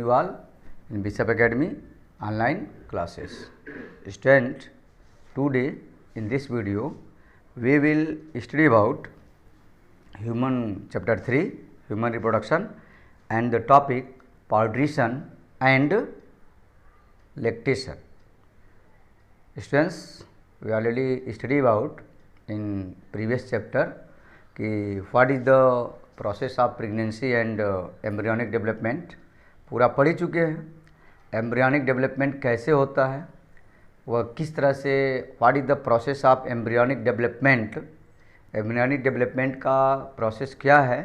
you all in Bishop Academy online classes. Student, today in this video we will study about human chapter 3 human reproduction and the topic partition and lactation. Students, we already study about in previous chapter कि what is the process of pregnancy and embryonic development. पूरा पढ़ ही चुके हैं embryonic development कैसे होता है, वह किस तरह से, what is the process of embryonic development. Embryonic development का प्रोसेस क्या है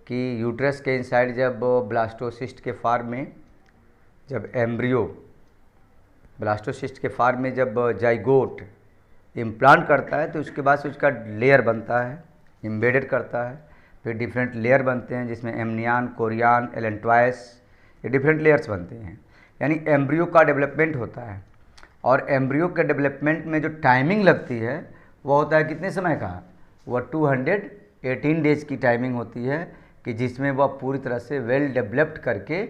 कि यूट्रस के इनसाइड जब ब्लास्टोसिस्ट के फॉर्म में, जब एम्ब्रियो ब्लास्टोसिस्ट के फॉर्म में जब जाइगोट इम्प्लांट करता है तो उसके बाद से उसका लेयर बनता है, एम्बेडेड करता है, फिर डिफरेंट लेयर बनते हैं जिसमें एमनियन, कोरियन, एलेंट्वाइस, ये डिफरेंट लेयर्स बनते हैं. यानी एम्ब्रियो का डेवलपमेंट होता है और एम्ब्रियो के डेवलपमेंट में जो टाइमिंग लगती है वो होता है कितने समय का, वह 218 डेज की टाइमिंग होती है कि जिसमें वह पूरी तरह से वेल डेवलप्ड करके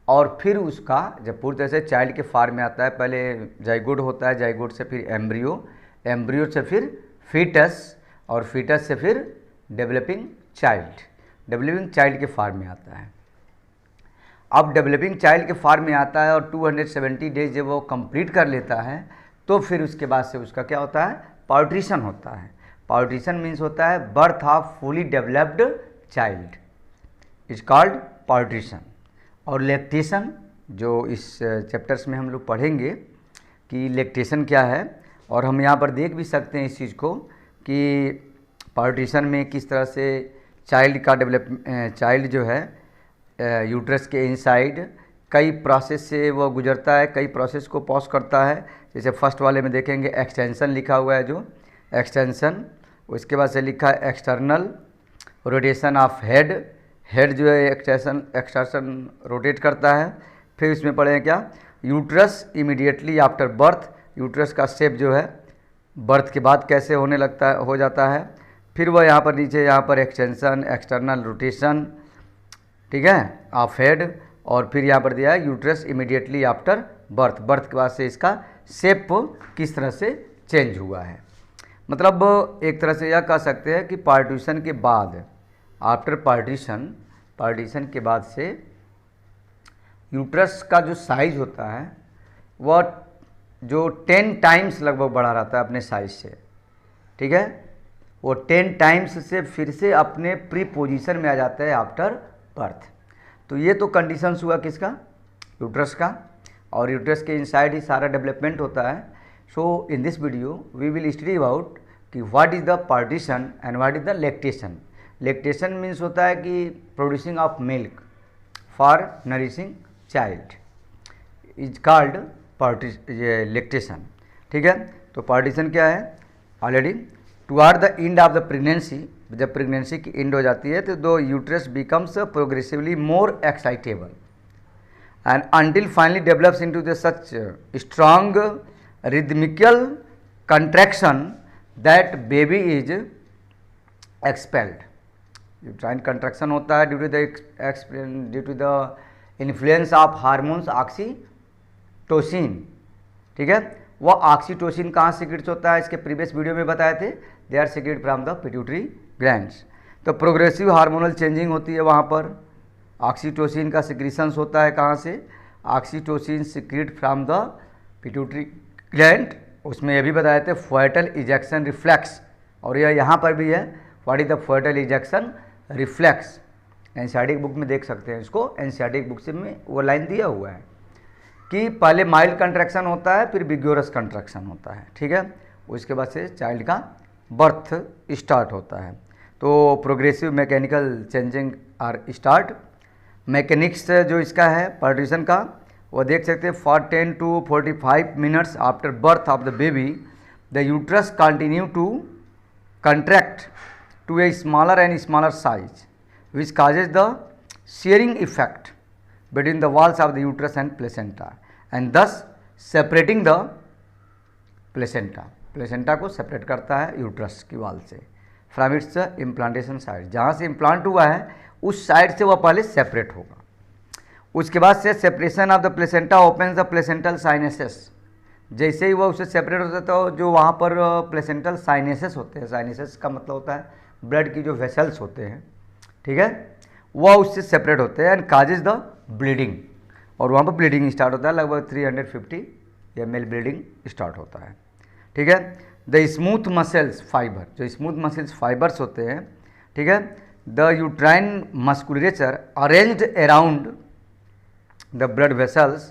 और फिर उसका जब पूरी तरह से चाइल्ड के फॉर्म में आता है, पहले जाइगोट होता है, जाइगोट से फिर एम्ब्रियो, एम्ब्रियो से फिर फीटस और फीटस से फिर डेवलपिंग चाइल्ड के फॉर्म में आता है. अब डेवलपिंग चाइल्ड के फॉर्म में आता है और 270 डेज जब वो कंप्लीट कर लेता है तो फिर उसके बाद से उसका क्या होता है, पार्टीशन होता है. पार्टीशन मीन्स होता है birth of fully developed child is called partition. और लैक्टेशन जो इस चैप्टर्स में हम लोग पढ़ेंगे कि लैक्टेशन क्या है, और हम यहाँ पर देख भी सकते हैं इस चीज़ को कि पार्टीशन में किस तरह से चाइल्ड जो है यूट्रस के इनसाइड कई प्रोसेस से वो गुजरता है, कई प्रोसेस को पॉज करता है. जैसे फर्स्ट वाले में देखेंगे एक्सटेंशन लिखा हुआ है, जो एक्सटेंशन, उसके बाद से लिखा है एक्सटर्नल रोटेशन ऑफ हेड जो है एक्सटर्शन रोटेट करता है. फिर इसमें पढ़े क्या, uterus immediately after birth, uterus का शेप जो है बर्थ के बाद कैसे हो जाता है. फिर वह यहाँ पर नीचे यहाँ पर एक्सटेंशन, एक्सटर्नल रोटेशन, ठीक है, ऑफ हेड, और फिर यहाँ पर दिया है यूट्रस इमीडिएटली आफ्टर बर्थ के बाद से इसका शेप किस तरह से चेंज हुआ है. मतलब एक तरह से यह कह सकते हैं कि पार्टीशन के बाद, आफ्टर पार्टीशन के बाद से यूट्रस का जो साइज होता है वह जो 10 टाइम्स लगभग बढ़ा रहता है अपने साइज से, ठीक है, वो 10 टाइम्स से फिर से अपने प्री पोजीशन में आ जाता है आफ्टर बर्थ. तो ये तो कंडीशंस हुआ किसका, यूट्रस का, और यूट्रस के इनसाइड ही सारा डेवलपमेंट होता है. So in this video we will study about कि what is the partition and what is the lactation. Lactation means होता है कि producing of milk for nourishing child is called lactation, ठीक है. तो पार्टीशन क्या है, already toward the end of the pregnancy, जब प्रेगनेंसी की एंड हो जाती है तो दो uterus becomes progressively more excitable and until finally develops into the such strong rhythmical contraction that baby is expelled. Uterine contraction होता है due to the influence of hormones oxytocin, ठीक है. वह ऑक्सीटोसिन कहाँ सीक्रेट होता है, इसके प्रीवियस वीडियो में बताए थे, they are secret from the pituitary glands. तो प्रोग्रेसिव हार्मोनल चेंजिंग होती है वहाँ पर, ऑक्सीटोसिन का सिक्रीशंस होता है कहाँ से, oxytocin secret from the pituitary gland. उसमें ये भी बताए थे फर्टल इजेक्शन रिफ्लेक्स, और यह यहाँ पर भी है, what is the foetal ejection reflex. NCERT book में देख सकते हैं इसको, एनसीईआरटी बुक से में वो लाइन दिया हुआ है कि पहले माइल्ड कंट्रैक्शन होता है फिर विग्योरस कंट्रैक्शन होता है, ठीक है. उसके बाद से चाइल्ड का बर्थ स्टार्ट होता है. तो progressive mechanical changing are start. Mechanics जो इसका है पार्टीशन का, वो देख सकते हैं for 10 to 45 minutes after birth of the baby the uterus continue to contract to a smaller and smaller size which causes the shearing effect between the walls of the uterus and placenta and thus separating the placenta. Placenta को separate करता है uterus की वाल से from its implantation side. जहाँ से implant हुआ है उस साइड से वह पहले सेपरेट होगा. उसके बाद से separation of the placenta opens the placental sinuses. जैसे ही वो उससे सेपरेट होता है तो जो वहाँ पर प्लेसेंटल साइनेसेस होते हैं, साइनेसेस का मतलब होता है ब्लड की जो वेसल्स होते हैं, ठीक है, वह उससे सेपरेट होते हैं एंड काजेज द ब्लीडिंग, और वहाँ पर ब्लीडिंग स्टार्ट होता है, लगभग 350 ml ब्लीडिंग स्टार्ट होता है, ठीक है। द स्मूथ मसल्स फाइबर, जो स्मूथ मसल्स फाइबर्स होते हैं, ठीक है, the uterine musculature arranged around the blood vessels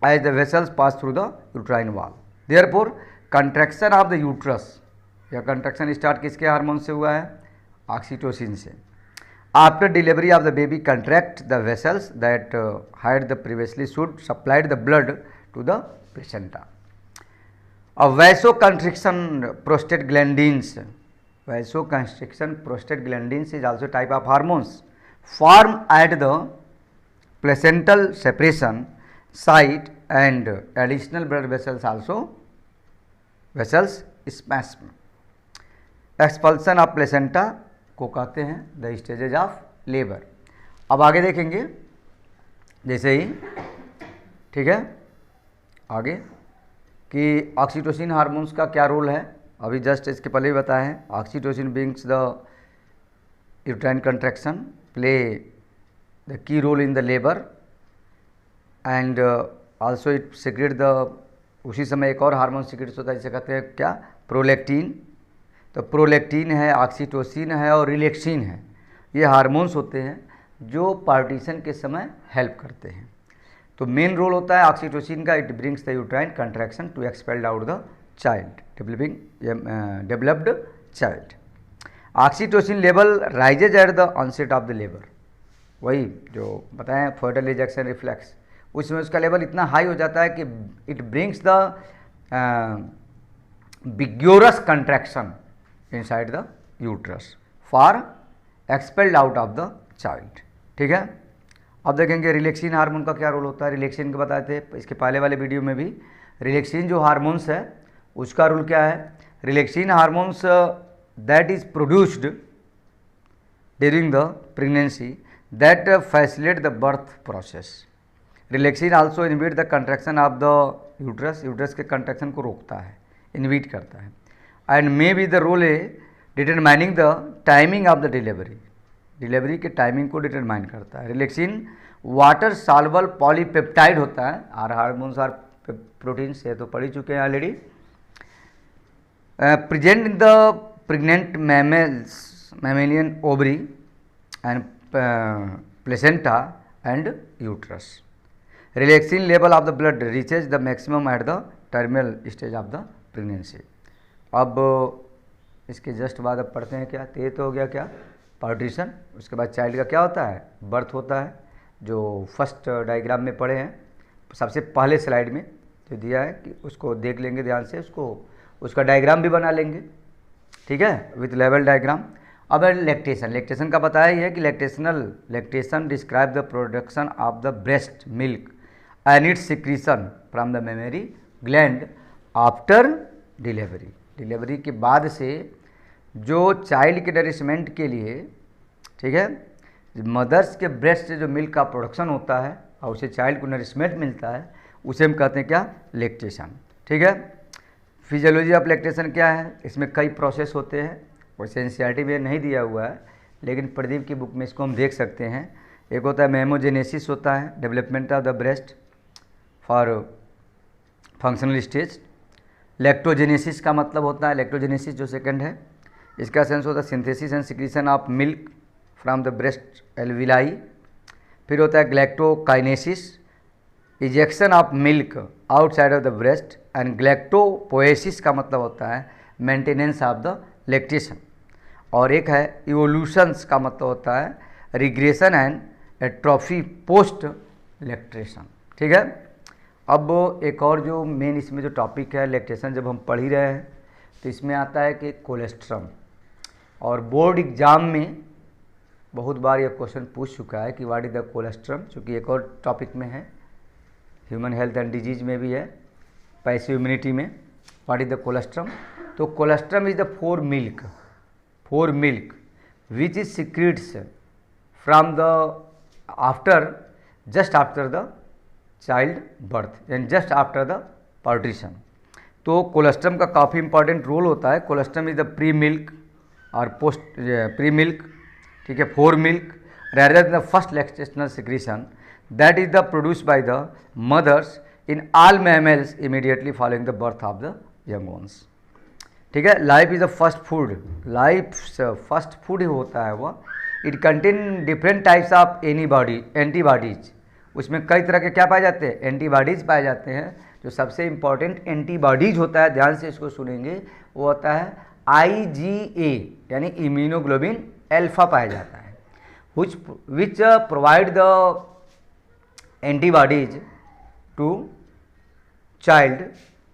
as the vessels pass through the uterine wall. Therefore contraction of the uterus, यह contraction start किसके हार्मोन से हुआ है? ऑक्सीटोसिन से. After delivery of the baby contract the vessels that had the previously should supplied the blood to the placenta. A vasoconstriction prostaglandins, vasoconstriction prostaglandins is also type of hormones form at the placental separation site and additional blood vessels also vessels spasm. Expulsion of placenta को कहते हैं the stages of labour. अब आगे देखेंगे जैसे ही, ठीक है, आगे कि ऑक्सीटोसिन हार्मोन्स का क्या रोल है, अभी जस्ट इसके पहले ही बताए हैं। Oxytocin brings the uterine contraction, play the key role in the labor and also it secrete the, उसी समय एक और हार्मोन सिक्रेट होता है जिसे कहते हैं क्या, प्रोलैक्टिन। तो प्रोलैक्टिन है, ऑक्सीटोसिन है और रिलैक्सिन है, ये हार्मोन्स होते हैं जो पार्टीशन के समय हेल्प करते हैं। तो मेन रोल होता है ऑक्सीटोसिन का, it brings the uterine contraction to expelled out the child, developed child. Oxytocin level rises at the onset of the labour, वही जो बताएं फोएटल रिजेक्शन रिफ्लेक्स, उसमें उसका लेवल इतना हाई हो जाता है कि it brings the vigorous contraction inside the uterus for expelled out of the child, ठीक है। अब देखेंगे रिलैक्सिन हार्मोन का क्या रोल होता है। रिलैक्सिन के बताए थे इसके पहले वाले वीडियो में भी। रिलैक्सिन जो हार्मोन्स है उसका रोल क्या है। Relaxin hormones that is produced during the pregnancy that facilitate the birth process. Relaxin also inhibit the contraction of the uterus, uterus के contraction को रोकता है, inhibit करता है, and may be the role determining the timing of the delivery, delivery के timing को determine करता है। रिलैक्सिन वाटर सॉल्युबल पॉलीपेप्टाइड होता है, आर हार्मोन्स आर प्रोटीन से तो पढ़ ही चुके हैं already. Present in the pregnant mammalian ovary and placenta and uterus. Relaxin level of the blood reaches the maximum at the terminal stage of the pregnancy. अब इसके just बाद अब पढ़ते हैं क्या, तो ये तो हो गया क्या, पार्टीशन। उसके बाद चाइल्ड का क्या होता है, बर्थ होता है, जो फर्स्ट डायग्राम में पढ़े हैं, सबसे पहले स्लाइड में जो दिया है कि उसको देख लेंगे ध्यान से, उसका डायग्राम भी बना लेंगे, ठीक है, विथ लेवल डायग्राम। अब लैक्टेशन, लैक्टेशन का बताया ही है कि lactation describe the production of the breast milk and it's secretion from the mammary gland after delivery. Delivery के बाद से जो चाइल्ड के नरिशमेंट के लिए, ठीक है, मदर्स के ब्रेस्ट से जो मिल्क का प्रोडक्शन होता है और उसे चाइल्ड को नरिशमेंट मिलता है, उसे हम कहते हैं क्या, लैक्टेशन, ठीक है। फिजियोलॉजी ऑफ लैक्टेशन क्या है, इसमें कई प्रोसेस होते हैं, वैसे एनसीईआरटी में नहीं दिया हुआ है लेकिन प्रदीप की बुक में इसको हम देख सकते हैं। एक होता है मेमोजेनेसिस होता है, development of the breast for functional stage. Lactogenesis का मतलब होता है, लैक्टोजेनेसिस जो सेकंड है, इसका सेंस होता है synthesis and secretion of milk from the breast alveoli. फिर होता है galactokinesis, ejection of milk outside of the breast. And galactopoiesis का मतलब होता है मेंटेनेंस ऑफ द लैक्टेशन। और एक है इवोल्यूशंस का मतलब होता है regression and atrophy post lactation, ठीक है। अब एक और जो मेन इसमें जो टॉपिक है लैक्टेशन, जब हम पढ़ ही रहे हैं तो इसमें आता है कि कोलेस्ट्रम, और बोर्ड एग्जाम में बहुत बार ये क्वेश्चन पूछ चुका है कि व्हाट इज द कोलेस्ट्रम, चूँकि एक और टॉपिक में है, ह्यूमन हेल्थ एंड डिजीज में भी है, पैसिव इम्यूनिटी में, व्हाट इज द कोलेस्ट्रम। तो colostrum is the four milk which is secretes from the after just after the child birth यानी जस्ट आफ्टर द पार्टीशन। तो colostrum का काफ़ी important role होता है। Colostrum is the pre milk और post pre milk, ठीक है, four milk rather than the first lactational secretion that is the produced by the mothers in all mammals immediately following the birth of the young ones। ठीक है, life is the first food, life first food ही होता है वो। It contain different types of antibodies, उसमें कई तरह के क्या पाए जाते हैं, एंटीबॉडीज पाए जाते हैं। जो सबसे इंपॉर्टेंट एंटीबॉडीज होता है, ध्यान से इसको सुनेंगे, वो होता है IgA यानी इम्यूनोग्लोबिन अल्फा पाया जाता है, which provide the antibodies to child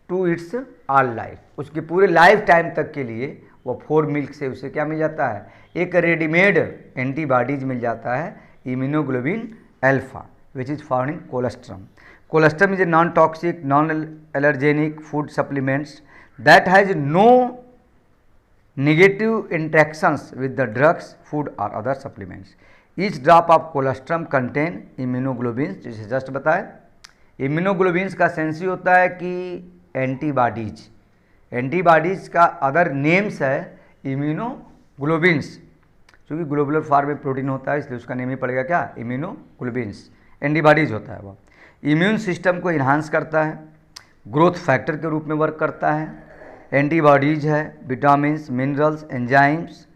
to its all life। उसके पूरे लाइफ टाइम तक के लिए वो 4 मिल्क से उसे क्या मिल जाता है, एक रेडीमेड एंटीबॉडीज मिल जाता है immunoglobin alpha which is found in colostrum. Colostrum is a non toxic non allergenic food supplements that has no negative interactions with the drugs, food or other supplements। Each drop of colostrum contain immunoglobulins, जिसे just बताए। Immunoglobins का sense ही होता है कि antibodies, antibodies का other names है immunoglobins, क्योंकि globular form में प्रोटीन होता है इसलिए उसका नेम ही पड़ेगा क्या, इम्यूनोग्लोबिन्स। एंटीबॉडीज होता है वो, इम्यून सिस्टम को इन्हांस करता है, ग्रोथ फैक्टर के रूप में वर्क करता है। एंटीबॉडीज है, vitamins, minerals, enzymes,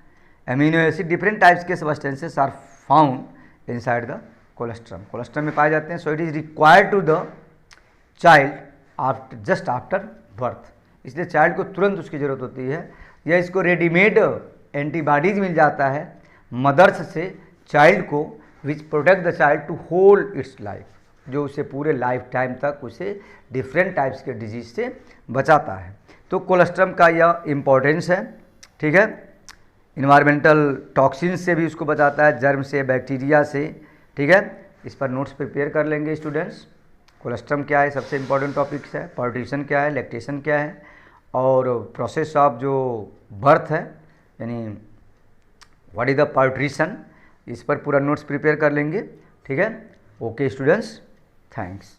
amino acid, different types के substances are found inside the colostrum, colostrum में पाए जाते हैं। So it is required to the child after just after birth, इसलिए चाइल्ड को तुरंत उसकी ज़रूरत होती है, या इसको रेडीमेड एंटीबॉडीज मिल जाता है मदर्स से चाइल्ड को, which protect the child to hold its life, जो उसे पूरे लाइफ टाइम तक उसे डिफरेंट टाइप्स के डिजीज से बचाता है। तो कोलेस्ट्रम का यह इम्पोर्टेंस है, ठीक है। इन्वायरमेंटल टॉक्सिन से भी उसको बचाता है, जर्म से, बैक्टीरिया से, ठीक है। इस पर नोट्स प्रिपेयर कर लेंगे स्टूडेंट्स। कोलेस्ट्रम क्या है, सबसे इम्पोर्टेंट टॉपिक्स है। पार्टीशन क्या है, लैक्टेशन क्या है, और प्रोसेस ऑफ जो बर्थ है यानी व्हाट इज द पार्टीशन, इस पर पूरा नोट्स प्रिपेयर कर लेंगे, ठीक है। Okay students, thanks.